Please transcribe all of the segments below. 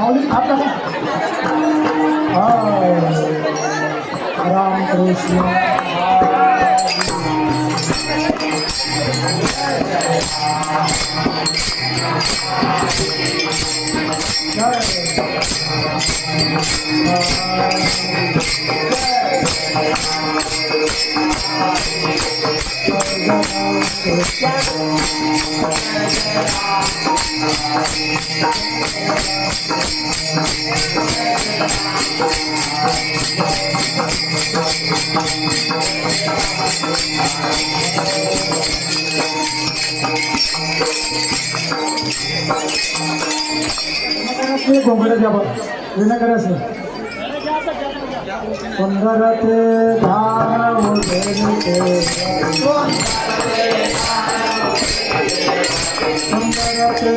माऊली खात नका. रामकृष्ण घोंगडे द्या बघ विनाकारण असेल. सुंदर ते धाम सुंदर ते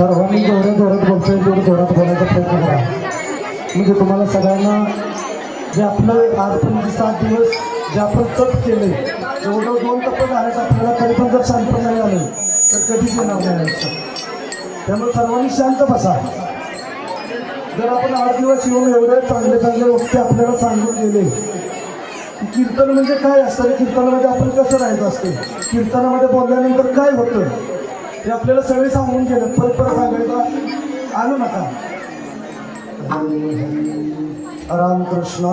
सर्वांनी जेवढं जोरात बोलतोय तेवढं जोरात बोलायचा प्रयत्न करा. म्हणजे तुम्हाला सगळ्यांना जे आपलं आजपर्यंत 7 दिवस जे आपण तप केले एवढं 2 तप झाल्यात आपल्याला तरी पण जर शांत नाही आलं तर कधीच येणार नाही आयुष्यात. त्यामुळे सर्वांनी शांत बसा. जर आपण 8 दिवस येऊन एवढे चांगले चांगले वक्ते आपल्याला सांगून गेले की कीर्तन म्हणजे काय असतं, कीर्तनामध्ये आपण कसं राहायचं असते, कीर्तनामध्ये बोलल्यानंतर काय होतं हे आपल्याला सगळे सांगून गेलं. परत परत सांगायचं आणू नका. Ramakrishna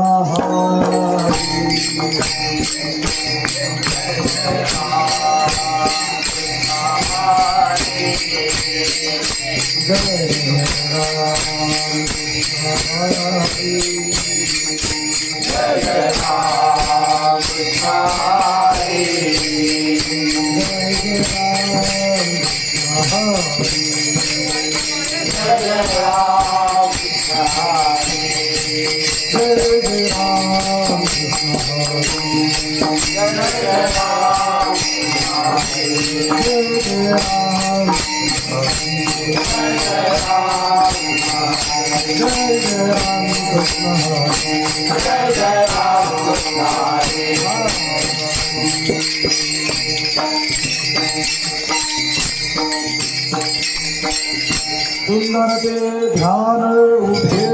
Jai Ram Krishna Jai Ram सुंदर ते ध्यान उभे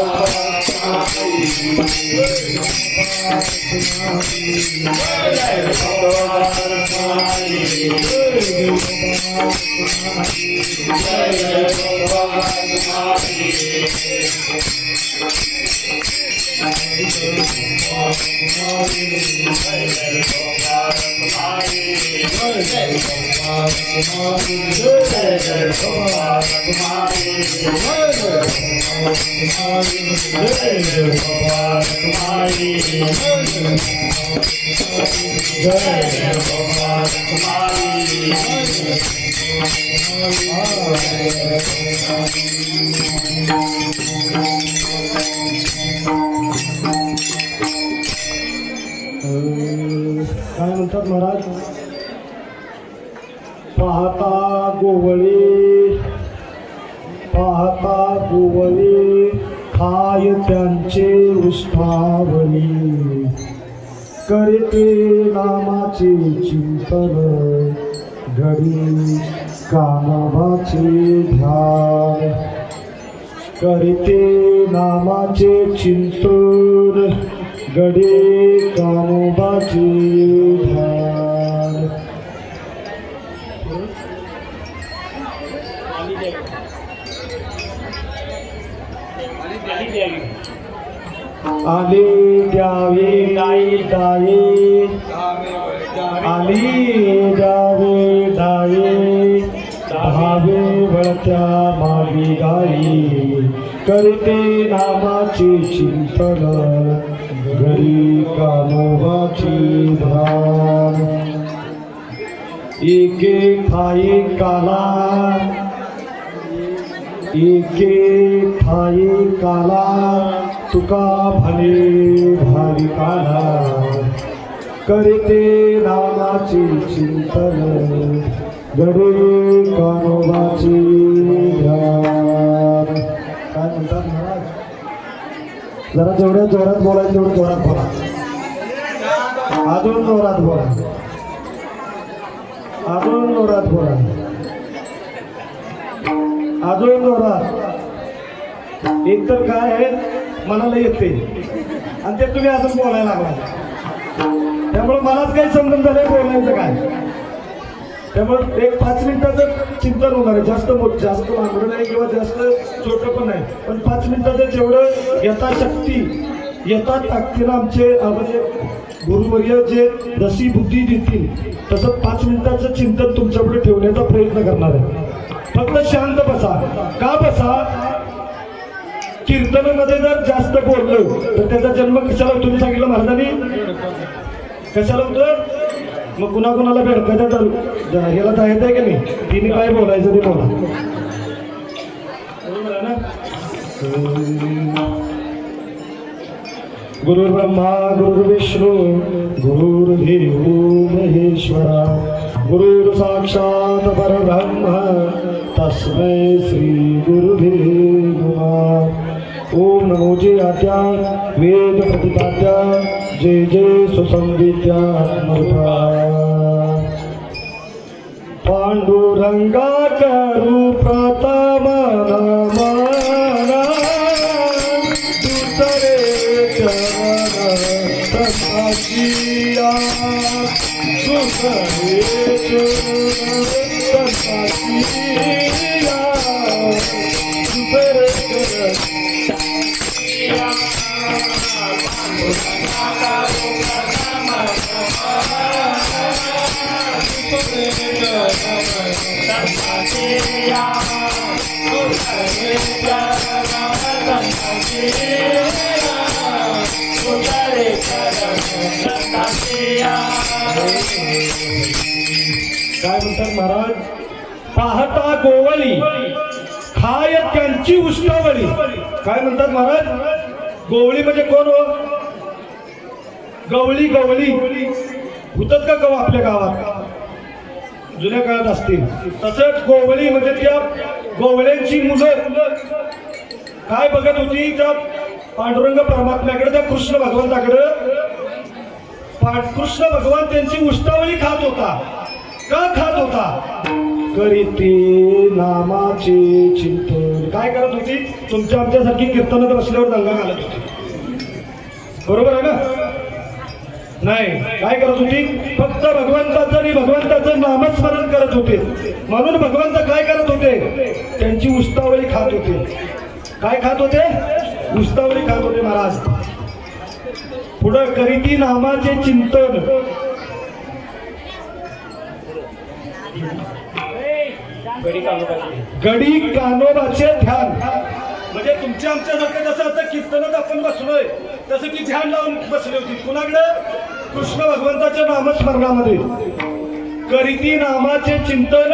Bye. काय म्हणतात महाराज? पाहता गोवळी खाय त्यांचे उष्ठावली, करते नामाचे चिंतन घडी कामाचे ध्यान, करते नामाचे चिंतन गडे कामोबाचे ध्यान. आले द्यावे दाये, आली द्यावे दाये, धावे वळत्या मागी गाई, करते नामाचे चिंतन घरी कामोबाची ध्यान. एके ठाई काला, एके ठाई काला, तुका भले भाविकाला, करते नामाचे चिंतन घरी कामोबाची ध्यान. काय म्हणतात महाराज? जरा जेवढ्या जोरात बोलायचं तेवढं जोरात बोला, अजून जोरात बोला, अजून जोरात बोला, अजून जोरात. एक तर काय आहे मनाला येते आणि ते तुम्ही अजून बोलायला लागला, त्यामुळे मलाच काही समजून झालंय बोलायचं काय. त्यामुळे एक 5 मिनिटाचं चिंतन होणार आहे, जास्त लांबडं नाही किंवा जास्त छोटं पण नाही, पण 5 मिनिटाचं जेवढं यथाशक्ती यथा ताकदीनं आमचे म्हणजे गुरुवर्य जे रसी बुद्धी देतील तसं 5 मिनिटाचं चिंतन तुमच्यापुढे ठेवण्याचा प्रयत्न करणार आहे. फक्त शांत बसा. का बसा? कीर्तनामध्ये जर जास्त बोललो तर त्याचा जन्म कशाला होतो? तुम्ही सांगितलं महाराजांनी, कशाला होतं? मग कुणाकुणाला भेटकायचं ह्याला जायचं आहे की नाही, तिने काय बोलायचं ते बोला, बरोबर आहे ना? गुरुर्ब्रह्मा गुरुर्विष्णू गुरुर्देव महेश्वरा, गुरुर् साक्षात् परब्रह्म तस्मै श्री गुरुवे नमः. ओम नमो जय आद्या वेद प्रतिपाद्या, जय जय सुसंविद्या आत्मरूपा. पांडुरंगा करू प्रथम नमना, दुसरे चरण तसाचिया, दुसरे चरण तसाचिया, दुसरे चरण काय म्हणतात महाराज? पाहता गोवली खाय त्यांची उष्टावली. काय म्हणतात महाराज? गोवळी म्हणजे कोण हो? गवळी गवळी होतात का गव आपल्या गावात? जुन्या काळात असतील. तसंच गोवळी म्हणजे त्या गोवळ्यांची मुलं काय बघत होती? त्या पांडुरंग परमात्म्याकडे, त्या कृष्ण भगवंताकडे. कृष्ण भगवान त्यांची उष्टावळी खात होता. का खात होता? करीते नामाचे चिंतन. काय करत होती? तुमच्या आमच्यासारखी कीर्तनात बसल्यावर दंगा घालत होती. बरोबर आहे ना? नाही, काय करत होती? फक्त भगवंताचं आणि भगवंताचं नामस्मरण करत होते. म्हणून भगवंत काय करत होते? त्यांची उस्तावळी खात होते. काय खात होते? उस्तावळी खात होते महाराज. पुढं करीती नामाचे चिंतन, गडी कानोबाचे ध्यान. म्हणजे तुमच्या आमच्यासारखं जसं आता कीर्तनात आपण बसलोय तसं की ध्यान लावून बसली होती. कुणाकडे? कृष्ण भगवंताच्या नामस्मरणामध्ये. करीती नामाचे चिंतन,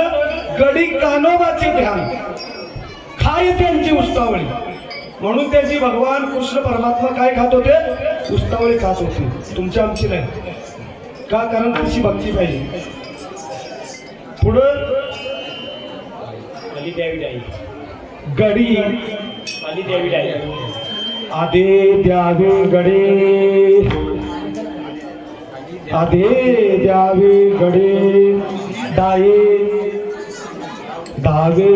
गडी कानोबाचे ध्यान, खाय त्यांची उस्तावळी. म्हणून त्याची भगवान कृष्ण परमात्मा काय खात होते? उस्तावळी खात होते. तुमच्या आमची नाही. का? कारण तिची भक्ती पाहिजे. पुढं गडी आदे द्यावे गडे, आदे द्यावे गडे, डाये धावे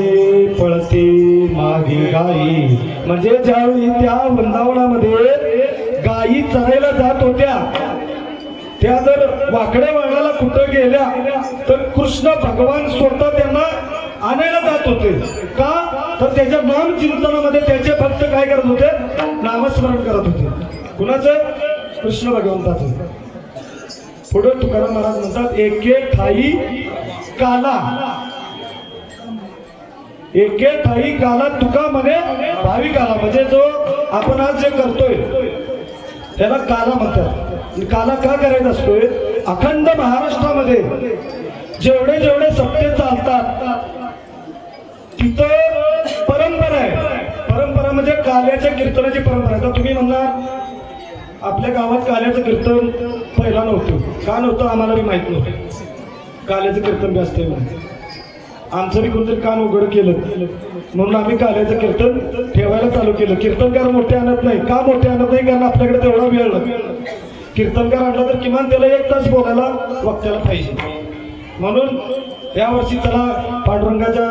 पळते मागे गाई. म्हणजे ज्यावेळी त्या वृंदावनामध्ये गायी चरायला जात होत्या, त्या जर वाकड्या वळणाला कुठं गेल्या तर कृष्ण भगवान स्वतः त्यांना आणायला जात होते. का? तर त्याच्या नाम चिंतनामध्ये त्याचे भक्त काय करत होते? नामस्मरण करत होते. कुणाचं? कृष्ण भगवंताचं. पुढे तुकाराम महाराज म्हणतात, एके ठाई काला, एके ठाई काला तुका म्हणे भावी काला. म्हणजे जो आपण आज जे करतोय त्याला काला म्हणतात. काला का करायचा असतोय? अखंड महाराष्ट्रामध्ये जेवढे जेवढे सप्ते चालतात तिथं परंपरा आहे. परंपरा म्हणजे काल्याच्या कीर्तनाची परंपरा आहे. तर तुम्ही म्हणणार आपल्या गावात काल्याचं कीर्तन पहिला नव्हतं. का नव्हतं? आम्हाला बी माहित नव्हतं काल्याचं कीर्तन बी असते म्हणून. आमचं बी कोणतरी कान उघड केलं म्हणून आम्ही काल्याचं कीर्तन ठेवायला चालू केलं. कीर्तनकार मोठे आणत नाही. का मोठे आणत नाही? कारण आपल्याकडे तेवढा वेळ नाही. कीर्तनकार आणला तर किमान त्याला 1 तास बोलायला वक्त्याला पाहिजे. म्हणून यावर्षी चला पांडुरंगाच्या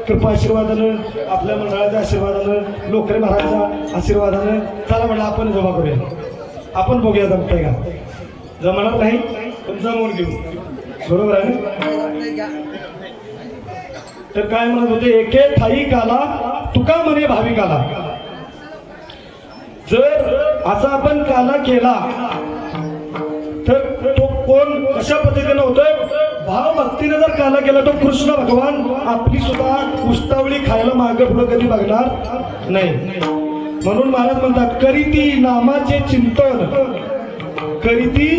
कृपा आशीर्वादानं, आपल्या मंडळाच्या आशीर्वादानं, लोकरे महाराजांच्या आशीर्वादानं चला म्हणलं आपण जमा करूया. आपण बघूया जमतंय का. जमणार नाही पण जमवून घेऊ. बरोबर आहे ना? तर काय म्हणत होते? एके ठाई काला तुका म्हणे भावी काला. जर असा आपण काला केला तर तो कोण कशा पद्धतीने होतोय? भाव भक्तीने जर काला केला तो कृष्ण भगवान आपली सुद्धा उस्तावळी खायला मागे पुढे कधी बघणार नाही. म्हणून महाराज म्हणतात, करीती नामाचे चिंतन, करीती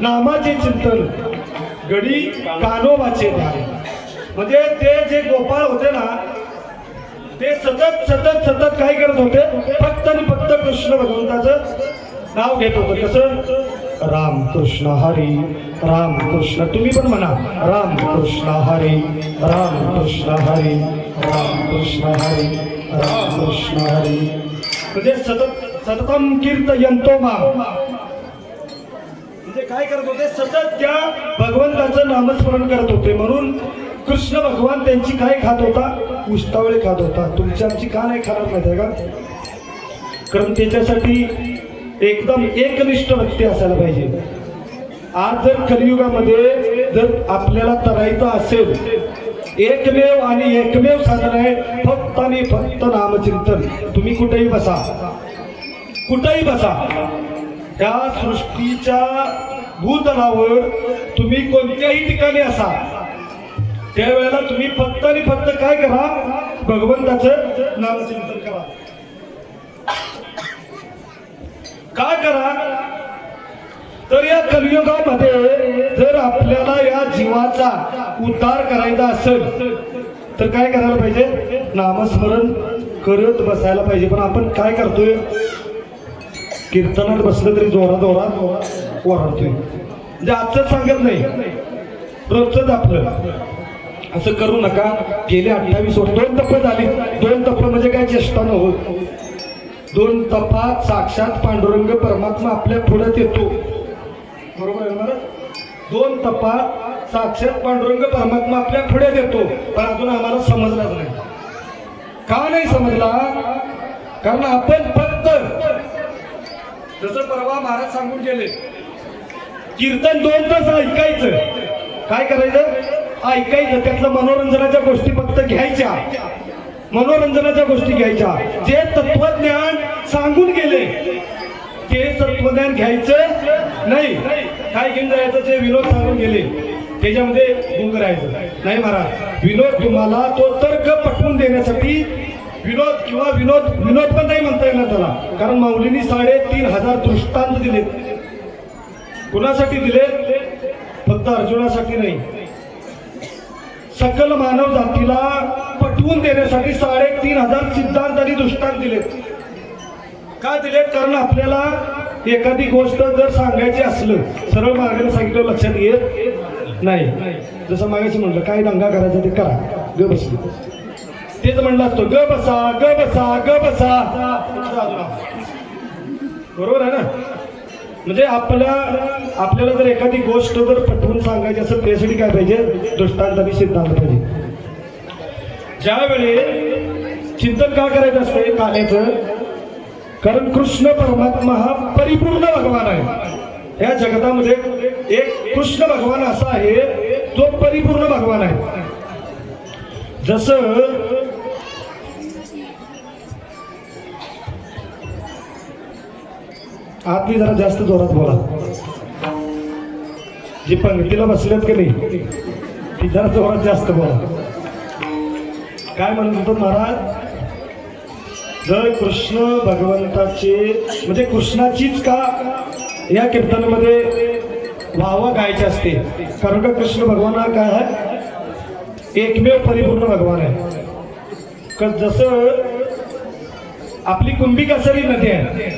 नामाचे चिंतन, गडी कानोबाचे ध्यान. म्हणजे ते जे गोपाळ होते ना ते सतत सतत सतत काय करत होते? फक्त आणि फक्त कृष्ण भगवंताचं नाव घेत होतं. कसं? राम कृष्ण हरी राम कृष्ण. तुम्ही पण म्हणा, राम कृष्ण हरी राम कृष्ण हरी राम कृष्ण हरी राम कृष्ण हरी. म्हणजे सतत सततम कीर्तयंतो माम. म्हणजे काय करत होते? सतत त्या भगवंताचं नामस्मरण करत होते. म्हणून कृष्ण भगवान त्यांची काय खात होता? उस्तावळे खात होता. तुमची आमची का नाही खाणार माहिती आहे का? कारण त्याच्यासाठी एकदम एकनिष्ठ व्यक्ती असायला पाहिजे. आज जर कलियुगामध्ये जर आपल्याला तरायचं असेल, एकमेव आणि एकमेव साधन आहे फक्त आणि फक्त नामचिंतन. तुम्ही कुठेही बसा, कुठेही बसा, त्या सृष्टीच्या भूतलावर तुम्ही कोणत्याही ठिकाणी असा, त्यावेळेला तुम्ही फक्त आणि फक्त काय करा? भगवंताचं नामचिंतन करा. काय करा? तर या कलियुगामध्ये जर आपल्याला या जीवाचा उद्धार करायचा असेल तर काय करायला पाहिजे? नामस्मरण करत बसायला पाहिजे. पण आपण काय करतोय? कीर्तनात बसलं तरी जोरात ओरडतोय. म्हणजे आजच सांगत नाही, रोजच आपलं. असं करू नका. गेले 28 वर्ष 2 तप झाली. 2 तप म्हणजे काय चेष्टा नव्हत. 2 तपात साक्षात पांडुरंग परमात्मा आपल्या पुढ्यात येतो. बरोबर आहे ना? 2 तपात साक्षात पांडुरंग परमात्मा आपल्या पुढ्यात येतो. पण अजून आम्हाला समजलाच नाही. का नाही समजला? कारण आपण फक्त जसं परवा महाराज सांगून गेले, कीर्तन 2 तास ऐकायचं. काय करायचं? ऐकायचं. त्यातलं मनोरंजनाच्या गोष्टी फक्त घ्यायच्या, मनोरंजनाच्या गोष्टी घ्यायच्या. जे तत्वज्ञान सांगून गेले ते तत्वज्ञान घ्यायचं नाही. काय घेऊन जायचं? जे विनोद सांगून गेले त्याच्यामध्ये गुंग राहायचं नाही. महाराज विनोद तुम्हाला तो तर्क पटवून देण्यासाठी विनोद किंवा विनोद पण नाही म्हणता येणार त्याला, कारण माऊलींनी 3,500 दृष्टांत दिलेत. कुणासाठी दिलेत? फक्त अर्जुनासाठी नाही, सकल मानव जातीला पटवून देण्यासाठी 3,500 सिद्धांत आणि दृष्टांत दिलेत. का दिलेत? कारण आपल्याला एखादी गोष्ट जर सांगायची असलं सरळ मार्गाने सांगितलं लक्षात येत नाही. जसं मागायचं म्हटलं काय दंगा करायचा ते करा, ग बसली तेच म्हणलं असतो, ग बसा ग बसा ग बसा. बरोबर आहे ना? म्हणजे आपल्याला जर एखादी गोष्ट जर पटवून सांगायची असेल त्यासाठी काय पाहिजे? दृष्टांत आणि सिद्धांत पाहिजे. ज्यावेळी चिंतन का करायचं असते काल्याचं? कारण कृष्ण परमात्मा हा परिपूर्ण भगवान आहे. या जगतामध्ये एक कृष्ण भगवान असा आहे जो परिपूर्ण भगवान आहे. जसं आतली जरा जास्त जोरात बोला, जी पंक्तीला बसलेत की नाही ती जरा जोरात जास्त बोला. काय म्हणत होतो महाराज? जर कृष्ण भगवंताचे म्हणजे कृष्णाचीच का या कीर्तनामध्ये वाहवा गायची असते? कारण का कृष्ण भगवान हा काय आहे? एकमेव परिपूर्ण भगवान आहे. जसं आपली कुंभिकासरी नदी आहे,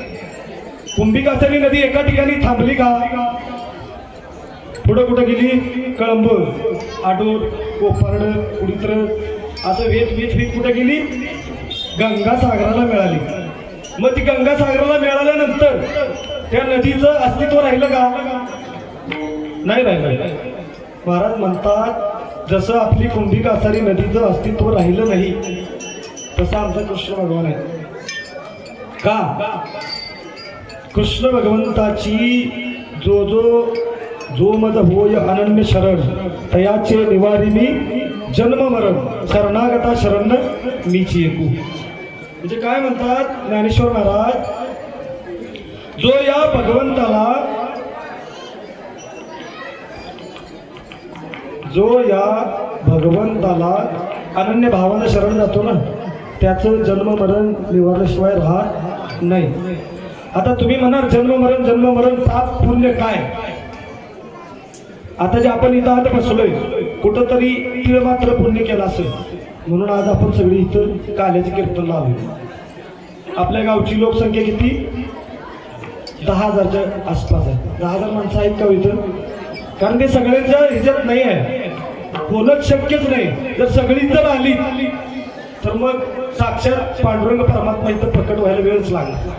कुंभिकासरी नदी एका ठिकाणी थांबली का? पुढं कुठं गेली? कळंब, आडूर, कोपर्ड, कुडित्र असं वेत कुठे गेली? गंगा सागराला मिळाली. मग ती गंगा सागराला मिळाल्यानंतर त्या नदीचं अस्तित्व राहिलं का? नाही राहिलं. महाराज म्हणतात जसं आपली कुंभिकासारी नदीचं अस्तित्व राहिलं नाही तसं आमचा कृष्ण भगवान आहे. का? कृष्ण भगवंताची जो मज होय अनन्य शरण तयाचे निवारिणी जन्म मरण शरणागता शरण मीची एकू. म्हणजे काय म्हणतात ज्ञानेश्वर महाराज? जो या भगवंताला अनन्य भावानं शरण जातो ना त्याचं जन्म मरण निवारल्याशिवाय राहत नाही. आता तुम्ही म्हणाल जन्म मरण पाप पुण्य काय? आता जे आपण इथं आज बसलोय कुठंतरी तिळ मात्र पुण्य केलं असेल म्हणून आज आपण सगळी इथं काल्याचे कीर्तन लावले. आपल्या गावची लोकसंख्या किती? 10,000च्या आसपास आहे. 10,000 माणसं आहेत का इथं? कारण ते सगळ्यांच्या ह्याच्यात नाही आहे, होणंच शक्यच नाही. जर सगळी जर आली तर मग साक्षात पांडुरंग परमात्मा इथं प्रकट व्हायला वेळच लागला.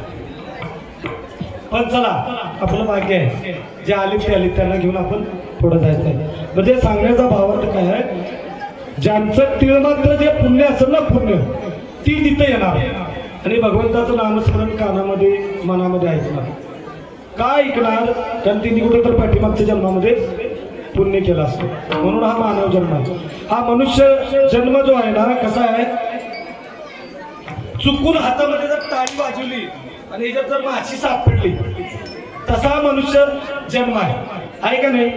पण चला आपलं भाग्य आहे, जे आले ते आले त्यांना घेऊन आपण पुढे जायचं आहे. म्हणजे सांगण्याचा भावार्थ काय आहे? ज्यांचं तिळ मात्र जे पुण्य असेल ना पुण्य ती तिथे येणार आणि भगवंताचं नामस्मरण कानामध्ये मनामध्ये ऐकणार. काय ऐकणार? कारण तिने कुठे तर पाठीमागच्या जन्मामध्ये पुण्य केलं असतं म्हणून हा मानव जन्म आहे. हा मनुष्य जन्म जो आहे ना कसा आहे? चुकून हातामध्ये जर टाळी वाजवली आणि याच्यात जर माशी सापडली तसा मनुष्य जन्म आहे का नाही?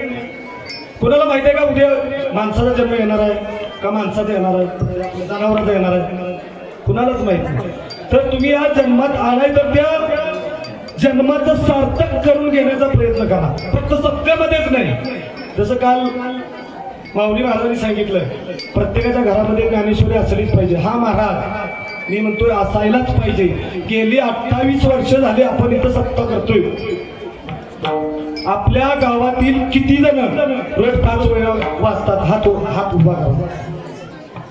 कुणाला माहिती आहे का उद्या माणसाचा जन्म येणार आहे का माणसाचा येणार आहे, जनावरांचा येणार आहे? कुणालाच माहित नाही. तर तुम्ही या जन्मात आलाय तर त्या जन्माचं सार्थक करून घेण्याचा प्रयत्न करा, फक्त सत्यामध्येच नाही. जसं काल माऊली महाराजांनी सांगितलं प्रत्येकाच्या घरामध्ये ज्ञानेश्वरी असलीच पाहिजे. हा महाराज मी म्हणतोय असायलाच पाहिजे. गेली 28 वर्ष झाली आपण इथं सत्ता करतोय. आपल्या गावातील किती जण रोज 5 वेळा वाचतात? हात उभा करा.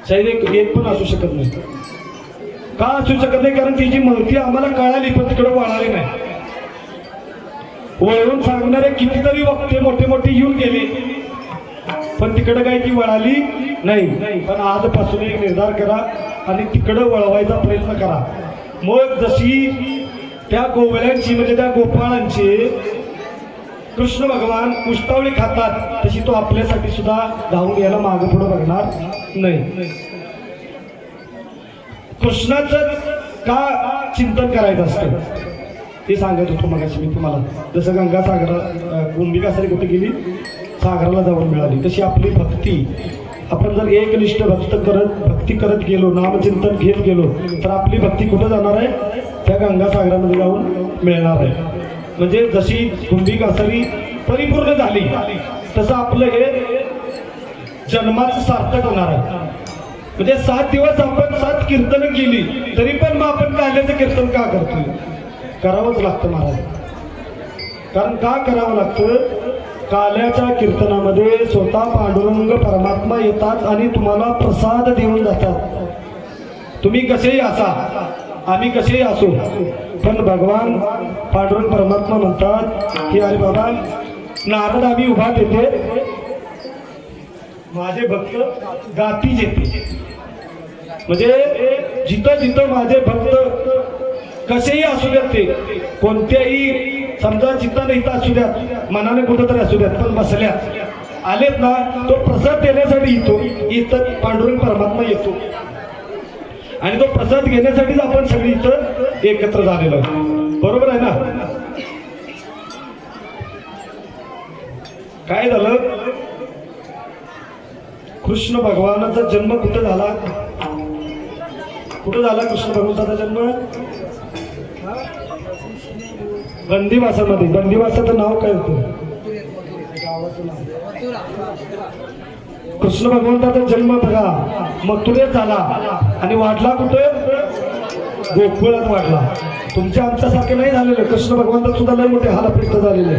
शाहीर एक पण असू शकत नाही. का असू शकत नाही? कारण तिची माहिती आम्हाला कळाली पण तिकडे वळाली नाही. वळवून सांगणारे कितीतरी वक्ते मोठे येऊन गेले पण तिकडे काही ती वळाली नाही. पण आजपासून एक निर्धार करा आणि तिकडे वळवायचा प्रयत्न करा. मग जशी त्या गोवळ्यांची म्हणजे त्या गोपाळांची कृष्ण भगवान उष्टावळी खातात तशी तो आपल्यासाठी सुद्धा धावून यायला मागं पुढं बघणार नाही. कृष्णाचं का चिंतन करायचं असतं ते सांगत होतो मगाशी मी तुम्हाला. जसं गंगा सागरा कुंभिका सारी कुठे गेली, सागराला जाऊन मिळाली, तशी आपली भक्ती आपण जर एकनिष्ठ भक्ती करत गेलो, नामचिंतन घेत गेलो तर आपली भक्ती कुठं जाणार आहे? त्या गंगा सागरामध्ये जाऊन मिळणार आहे. म्हणजे जशी कुंभिका सारी परिपूर्ण झाली तसं आपलं हे जन्माचं सार्थक होणार आहे. म्हणजे 7 दिवस आपण 7 कीर्तनं केली तरी पण मग आपण काल्याचं कीर्तन का करतोय? करावंच लागतं महाराज. कारण का करावं लागतं? काल्याच्या कीर्तनामध्ये स्वतः पांडुरंग परमात्मा येतात आणि तुम्हाला प्रसाद देऊन जातात. तुम्ही कसेही असा, आम्ही कसेही असो, पण भगवान पांडुरंग परमात्मा म्हणतात की अरे बाबा, नारद आम्ही उभा देते, माझे भक्त गाती येते. म्हणजे जिथं जिथं माझे भक्त कसेही असू द्यात, ते कोणत्याही समजा जिथं नाही असू द्यात, मनाने कुठंतरी असू द्यात, पण बसल्यात आलेत ना, तो प्रसाद देण्यासाठी येतो. इथं पांडुरंग परमात्मा येतो आणि तो प्रसाद घेण्यासाठीच आपण सगळी इथं एकत्र झालेलो आहे. बरोबर आहे ना? काय झालं? कृष्ण भगवानाचा जन्म कुठं झाला? कुठं झाला कृष्ण भगवंताचा जन्म? बंदिवासामध्ये. बंदिवासाचं नाव काय होतं? कृष्ण भगवंताचा जन्म बघा मथुरेत झाला आणि वाढला कुठं? गोकुळात वाढला. तुमच्या आमच्यासारखे नाही झालेले. कृष्ण भगवंत सुद्धा लय मोठे हालअपेष्ट झालेले.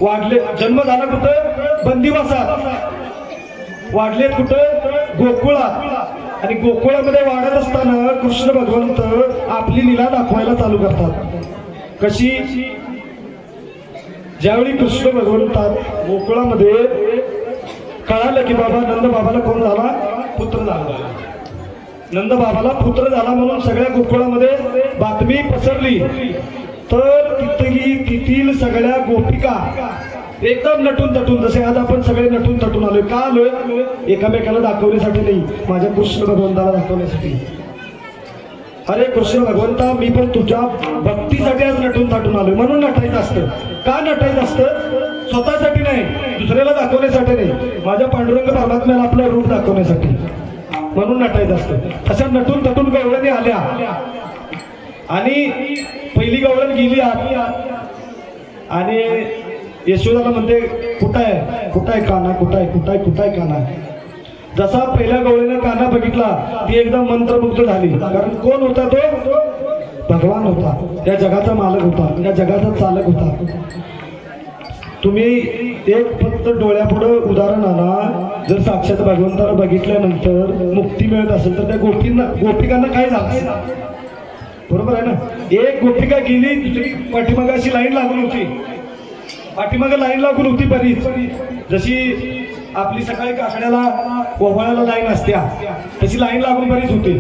वाढले, जन्म झाला कुठं? बंदिवासात. वाढलेत कुठं? गोकुळात. आणि गोकुळामध्ये वाढत असताना कृष्ण भगवंत आपली लीला दाखवायला चालू करतात. कशी? ज्यावेळी कृष्ण भगवंतात गोकुळामध्ये कळालं की बाबा नंद बाबाला कोण झाला? पुत्र झाला. नंद बाबाला पुत्र झाला म्हणून सगळ्या गोकुळामध्ये बातमी पसरली. तर तिथील सगळ्या गोपिका एकदम नटून तटून, जसे आज आपण सगळे नटून तटून आलोय. का आलोय? एकामेकाला दाखवण्यासाठी नाही, माझ्या कृष्ण भगवंताला दाखवण्यासाठी. अरे कृष्ण भगवंता, मी पण तुझ्या भक्तीसाठी आज नटून थाटून आलोय. म्हणून नटायचं असतं. का नटायचं असतं? स्वतःसाठी नाही, दुसऱ्याला दाखवण्यासाठी नाही, माझ्या पांडुरंग परमात्म्याला आपलं रूप दाखवण्यासाठी. म्हणून नटायचं असतं. अशा नटून तटून गवळणी आल्या आणि पहिली गवळण गेली आत आणि यशोदाला म्हणते, कुठं आहे? कुठं आहे काना? कुठं आहे? कुठं आहे? कुठं आहे काना? जसा पहिल्या गवळीनं काना बघितला ती एकदम मंत्रमुग्ध झाली. कारण कोण होता तो? भगवान होता. या जगाचा मालक होता, या जगाचा चालक होता. तुम्ही एक फक्त डोळ्यापुढं उदाहरण आणा. जर साक्षात भगवंताला बघितल्यानंतर मुक्ती मिळत असेल तर त्या गोपिकांना काय झालं असेल? बरोबर आहे ना? एक गोपिका गेली, दुसरी पाठीमागे अशी लाईन लागून होती. पाठीमागे लाईन लागून होती बरीच. जशी आपली सकाळी काकड्याला ओवाळ्याला लाईन असत्या तशी लाईन लागून बरीच होती.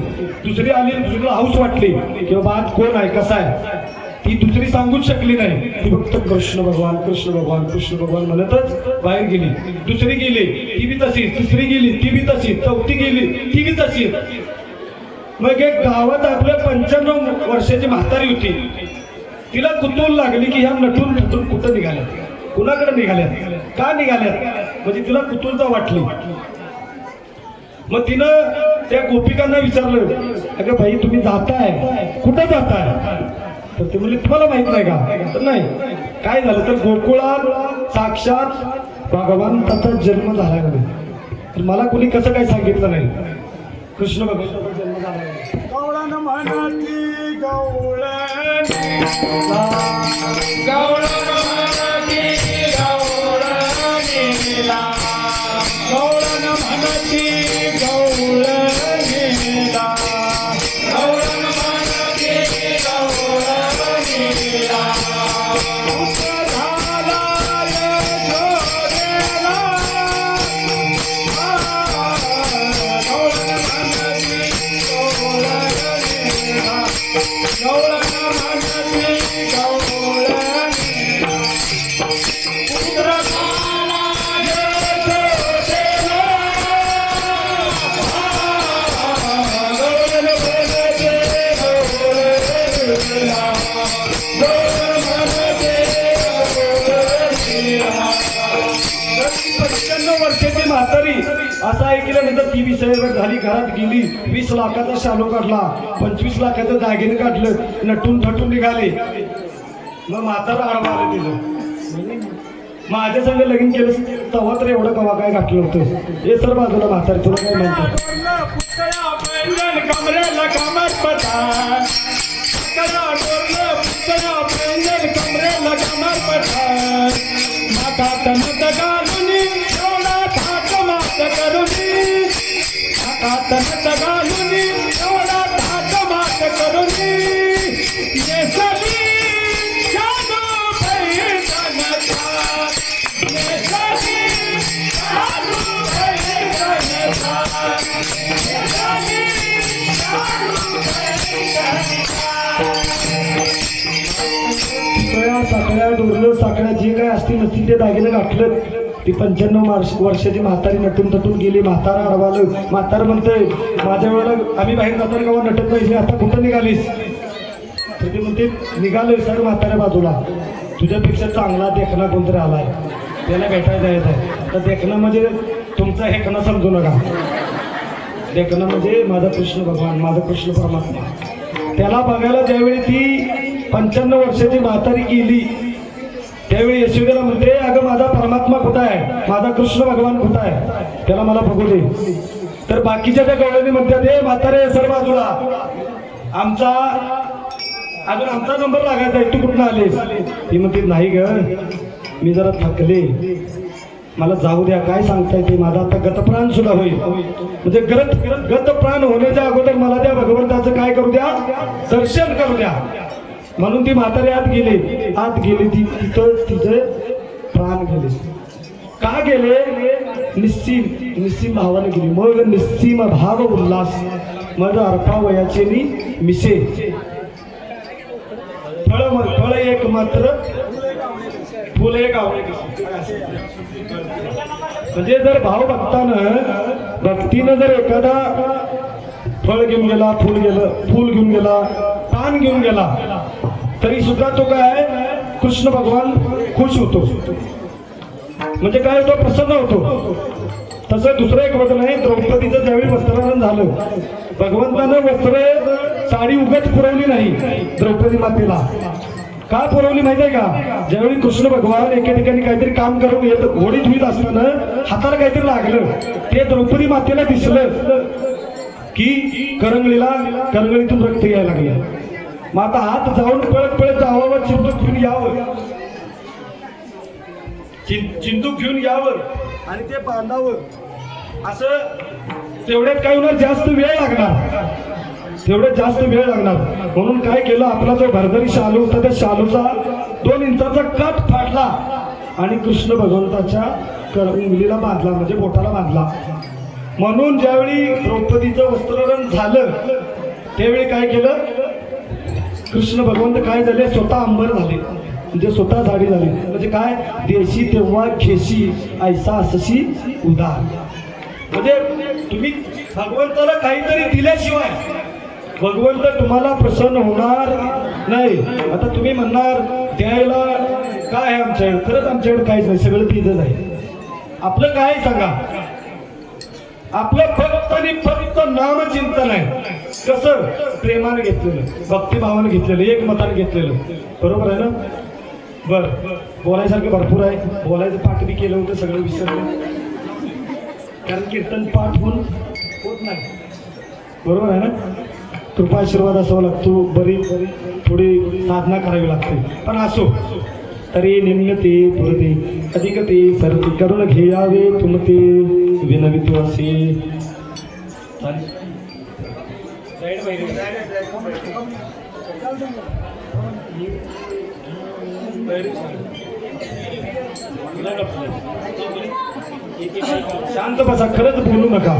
दुसरी आली, दुसरीला हाऊस वाटली की बाबा आज कोण आहे, कसा आहे, ती दुसरी सांगूच शकली नाही. ती फक्त कृष्ण भगवान कृष्ण भगवान कृष्ण भगवान म्हणतच बाहेर गेली. दुसरी गेली, ती बी तशीच. तिसरी गेली, ती बी तशीच. चौथी गेली, ती बी तशीच. मग एक गावात आपल्या 95 वर्षाची म्हातारी होती. तिला कुतूहल लागली की ह्या नटून नटून कुठं निघाल्या, कुणाकडे निघाल्यात, का निघाल्यात, म्हणजे तिला कुतूहलता वाटली. मग तिनं त्या गोपिकांना विचारलं, अगं बाई तुम्ही जाताय, कुठं जाताय? तर ते म्हणले, तुम्हाला माहित नाही का? तर नाही. काय झालं तर गोकुळात साक्षात भगवंताचा जन्म झाला नाही. तर मला कोणी कसं काय सांगितलं नाही. कृष्ण भगवंताचा जन्म झाला नाही. गवळण म्हणाली गवळण, गवळण म्हणाली गवळणीला, गवळण म्हणाली गवळणीला, गवळण म्हणाली गवळणीला. गवळण म्हणाली वर्षाची म्हातारी असं ऐकल्यानंतर ती 20,000 झाली, घरात गेली, 20 लाखाचा शालू काढला, 25 लाखाचं दागिने काढलं, नटून थटून निघाले. मग म्हातारा आडवा आलं तिथं. माझ्या संग लगीन केलं तेव्हा तर एवढं कवा काय घातलं होतं. हे सर बाजूला म्हातारी, तुला काय म्हणतात? कमरेला कामात पता कमरेला कामात पता माता तनत घालुनी एवढा थाट मात करुनी माता तनत घालुनी एवढा थाट मात करुनी येसली शादू पैदनता येसली शादू पैदनता साखळ्या डोरलं साखळ्या जे काय असतील नसतील ते दागिने घातलं. ती 95 वर्षाची म्हातारी नटून तटून गेली. म्हातारा अडवालं. म्हातार म्हणतंय माझ्या वेळेला आम्ही बाहेर जाताना गावात नटत नाही, आता कुठं निघालीस? तर ते म्हणते निघालोय सर म्हाताऱ्या बाजूला, तुझ्यापेक्षा चांगला देखणा कोणतरी आलाय, त्याला भेटायला जायचं आहे. तर देखणं म्हणजे तुमचा हेकणं समजू नका. देखणं म्हणजे माझा कृष्ण भगवान, माझा कृष्ण परमात्मा. त्याला बघायला ज्यावेळी ती 95 वर्षाची म्हातारी गेली त्यावेळी यशोदेला म्हणते अगं माझा परमात्मा कुठं आहे, माझा कृष्ण भगवान कुठं आहे, त्याला मला बघू दे. तर बाकीच्या त्या गवळणी म्हणतात हे म्हातारे सर बाजूला, आमचा अजून आमचा नंबर लागायचा आहे, तू कुठं आलेस? ती म्हणते नाही ग मी जरा थकले, मला जाऊ द्या. काय सांगताय ते, माझा आता गतप्राण सुद्धा होईल. म्हणजे गतप्राण होण्याच्या अगोदर मला त्या भगवंताचं काय करू द्या, दर्शन करू द्या. म्हणून ती म्हातारी आत गेली ती तिथं तिचे प्राण गेले. का गेले? निस्सीम भावाने गेली. मग निस्सीम भाव उल्हास मग अर्पा वयाचे मी मिसे फळ एक मात्र फुल एक आवडे. म्हणजे जर भाव भक्तीनं जर एखादा फळ घेऊन गेला, फूल घेऊन गेला, पान घेऊन गेला, तरी सुद्धा तो काय कृष्ण भगवान खुश होतो. म्हणजे काय तो प्रसन्न होतो. तसं दुसरं एक वचन आहे, द्रौपदीचं ज्यावेळी वस्त्रहरण झालं, भगवंतानं वस्त्र साडी उगाच पुरवली नाही द्रौपदी मातेला. का पुरवली माहिती आहे का? ज्यावेळी कृष्ण भगवान एका ठिकाणी काहीतरी काम करून येत घोडीत होईत असताना हाताला काहीतरी लागलं, ते द्रौपदी मातेला दिसलं की करंगळीतून रक्त यायला लागलं. मग आता हात जाऊन पळत जावं, चिंतूक घेऊन यावं आणि ते बांधावं. असं तेवढ्यात काय होणार, जास्त वेळ लागणार. म्हणून काय केलं, आपला जो भरभरी शालू होता त्या शालूचा 2 इंचाचा कट फाटला आणि कृष्ण भगवंताच्या उंगलीला बांधला, म्हणजे बोटाला बांधला. म्हणून ज्यावेळी द्रौपदीचं वस्त्रहरण झालं त्यावेळी काय केलं, कृष्ण भगवंत काय झाले, स्वतः अंबर झाले, म्हणजे स्वतः झाडी झाली. म्हणजे काय, देशी तेव्हा घेशी ऐसा असशी उदार. म्हणजे तुम्ही भगवंताला काहीतरी दिल्याशिवाय भगवंत तुम्हाला प्रसन्न होणार नाही. आता तुम्ही म्हणणार द्यायला काय आहे आमच्याकडे, खरंच आमच्याकडे काहीच नाही, सगळं तिथंच आहे. आपलं काय सांगा, आपलं फक्त आणि फक्त नामचिंतन आहे. कसं, प्रेमाने घेतलेलं, भक्तिभावाने घेतलेलं, एक मताने घेतलेलं. बरोबर आहे ना? बरं, बोलायसारखं भरपूर आहे. बोलायचं पाठ बी केलं होतं, सगळं विसरलं, कारण कीर्तन पाठ होऊन होत नाही. बरोबर आहे ना? कृपा आशीर्वाद असावा लागतो, बरी थोडी साधना करावी लागते. पण असो तरी निम्नते पुरते अधिकते सरते करुण घेयावे तुमते विनवितो असे. शांत बसा, खरंच बोलू नका.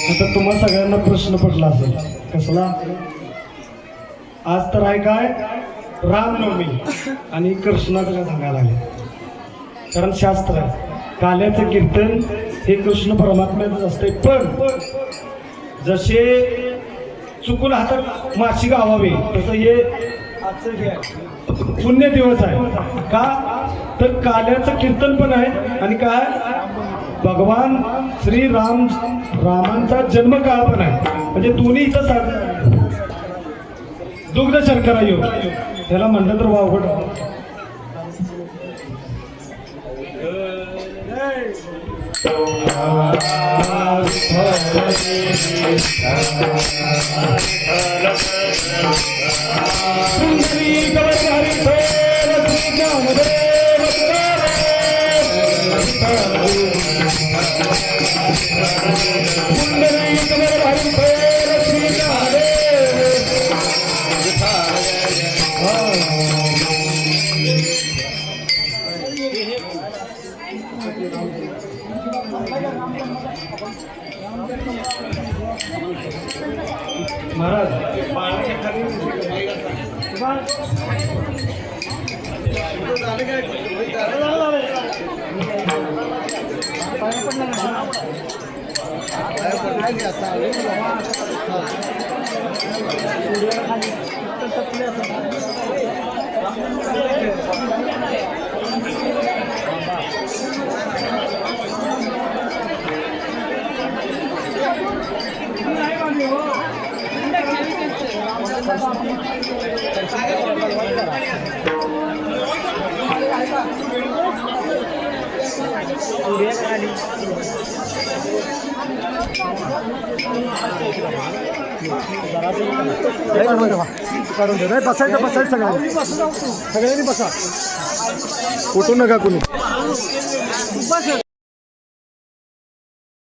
आता तुम्हा सगळ्यांना प्रश्न पडला असेल कसला. आज तर आहे काय रामनवमी आणि कृष्णाचं काय सांगायला लागले. कारण शास्त्र आहे काल्याचं कीर्तन हे कृष्ण परमात्म्याचंच असते. पण जसे चुकून हातात माशी गावावे तसं हे आजचं हे आहे पुण्य दिवस आहे. का तर काल्याचं कीर्तन पण आहे आणि काय भगवान श्री रामांचा जन्मकाळ पण आहे. म्हणजे दोन्ही इथं दुग्ध शर्करा योग त्याला म्हणलं तर वावगड. महाराज काढून दे. नाही बसायचं सगळ्यांनी बसा. उठू नका कुणी.